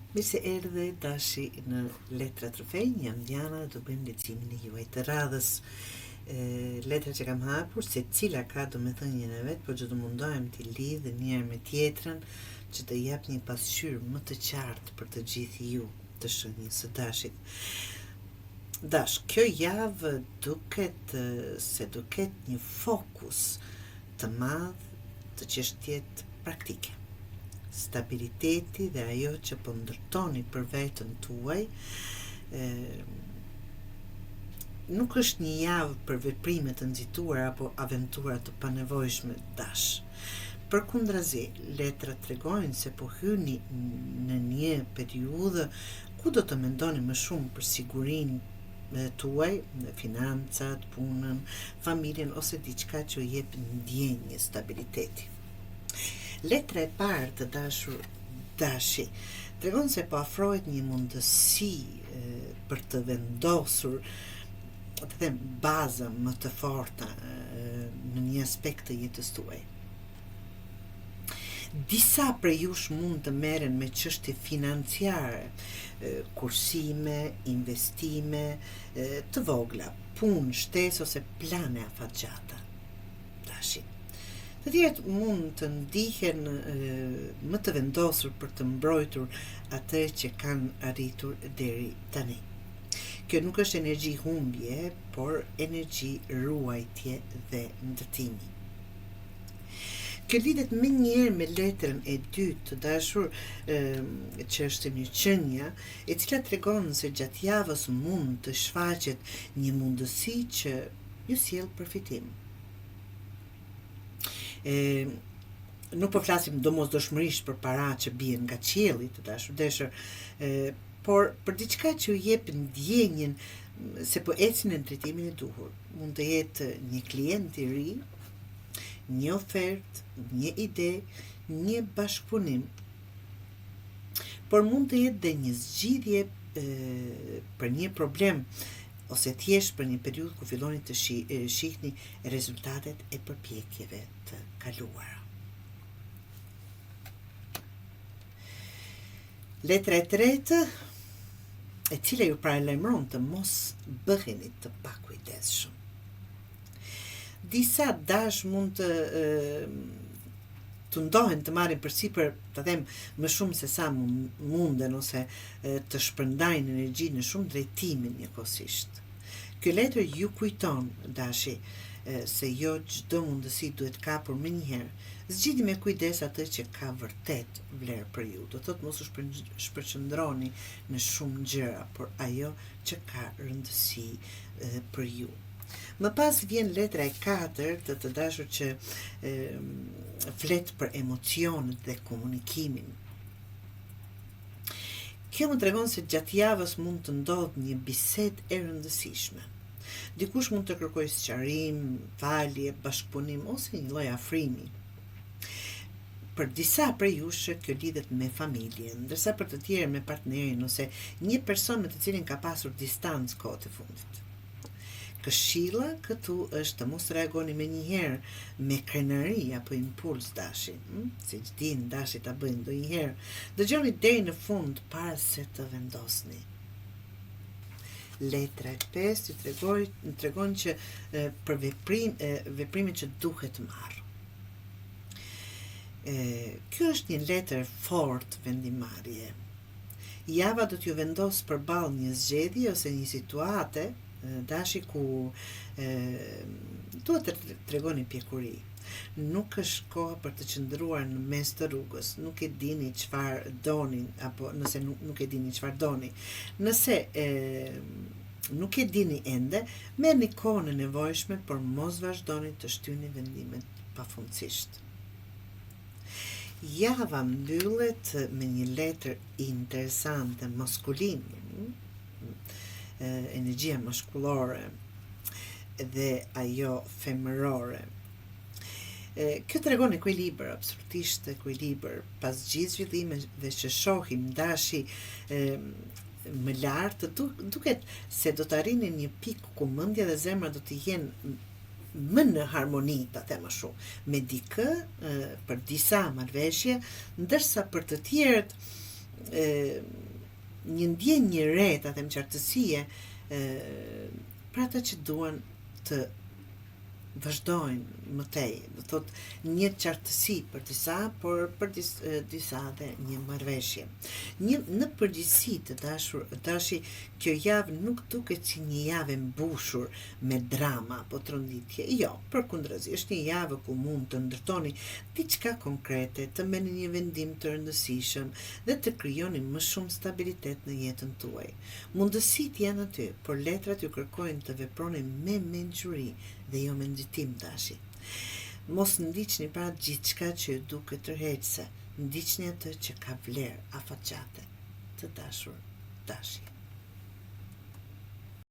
Mirë se erdhe Dashi në Letra Trofej, jam Diana dhe do bëjmë lecimin e juaj të radhës. Letra që kam hapur, se cila ka do me thënjën e vetë, por që do mundohem t'i lidhë njërë me tjetrën, që të jap një pasqyrë më të qartë për të gjithë ju të shënjës së Dashit. Dash, kjo javë duket se duket një fokus të madh të çështjet praktike. Stabiliteti dhe ajo që po ndërtoni për veten tuaj nuk është një javë për veprime të nxituara apo aventura të panevojshme Dash. Përkundrazi, letrat tregojnë se po hyni në një periudhë ku do të mendoni më shumë për sigurinë tuaj, financat, punën, familjen ose diçka që ju jep ndjenjë stabiliteti. Letra e parë të dashur Dashi tregon se po afrohet një mundësi për të vendosur, të them, baza më të forta në një aspekt të jetës tuaj. Disa prej jush mund të merren me çështje financiare, kursime, investime të vogla, punë, shtesë ose plane afatgjata. Dashi. Të tjerët mund të ndihen më të vendosur për të mbrojtur atë që kanë arritur deri tani. Kjo nuk është energji humbje, por energji ruajtje dhe ndërtimi. Kjo lidhet më njëherë me letrën e dytë të dashur, që është një qënja, e cila tregon se gjatë javës mund të shfaqet një mundësi që ju sjell përfitim. Nuk po flasim domosdoshmërisht për para që bien nga qielli të dashur deshër, por për diçka që ju jep ndjenjen se po ecin në drejtimin e duhur. Mund të jetë një klient i ri, një ofertë, një ide, një bashkëpunim, por mund të jetë dhe një zgjidhje për një problem ose thjesht për një periudhë ku filloni të shihni rezultatet e përpjekjeve të kaluara. Letra e tretë, e cila ju paralajmëron të mos bëheni të pakujdesshëm. Disa dash mund të ndohen të marrin përsipër, ta them, më shumë se sa munden ose të shpërndajnë energji në shumë drejtime njëkohësisht. Kjo letër ju kujton, Dashi, se jo çdo mundësi duhet kapur më njëherë. Zgjidhni me kujdes atë që ka vërtet vlerë për ju. Do thotë mos u shpërqendroni në shumë gjëra, por ajo që ka rëndësi për ju. Më pas vjen letra e katërt të dashur që flet për emocionet dhe komunikimin. Kjo më tregon se gjatë javës mund të ndodhë një bisedë e rëndësishme. Dikush mund të kërkojë sqarim, falje, bashkëpunim ose një lloj afrimi. Për disa prej jush kjo lidhet me familjen, ndërsa për të tjerë me partnerin ose një person me të cilin ka pasur distancë kohët e fundit. Këshilla këtu është të mos reagoni me njëherë me krenari apo impuls Dashi, si që din Dashi ta bëjnë do njëherë. Dëgjoni deri në fund para se të vendosni. Letra e 5 tregon që për veprimin që duhet marrë. Kjo është një letër fort vendimarrje. Java do t'ju vendos përballë një zgjedhje ose një situate Dashi ku duhet të tregoni pjekuri. Nuk është kohë për të qëndruar në mes të rrugës, nuk e dini çfarë doni, apo nëse nuk e dini çfarë doni. Nëse nuk e dini ende, merrni kohën e nevojshme, por mos vazhdoni të shtyni vendimet pafundësisht. Java mbyllet me një letër interesante, maskuline, energjia maskullore dhe ajo femërore. Kjo tregon ekuilibër, absolutisht ekuilibër, pas gjithë zhvillimeve që shohim Dashi më lart, duket se do të arrini një pikë ku mendja dhe zemra do të jenë më në harmoni, ta them ashtu, me dikë për disa marrëveshje, ndërsa për të tjerët një ndjenjë re, ta them qartësie, për ata që duan të vazhdojnë më tej, do thot një qartësi për disa, por për disa dhe një marrëveshje. Në përgjithësi të dashi, kjo javë nuk duket si një javë e mbushur me drama apo tronditje. Jo, përkundrazi, është një javë ku mund të ndërtoni diçka konkrete, të merrni një vendim të rëndësishëm dhe të krijoni më shumë stabilitet në jetën tuaj. Mundësitë janë aty, por letrat ju kërkojnë të veproni me mençuri dhe jo me nxitim dashi. Mos ndiqni pra gjithçka që ju duket tërheqëse, ndiqni atë që ka vlerë afatgjate. Të dashur dashi.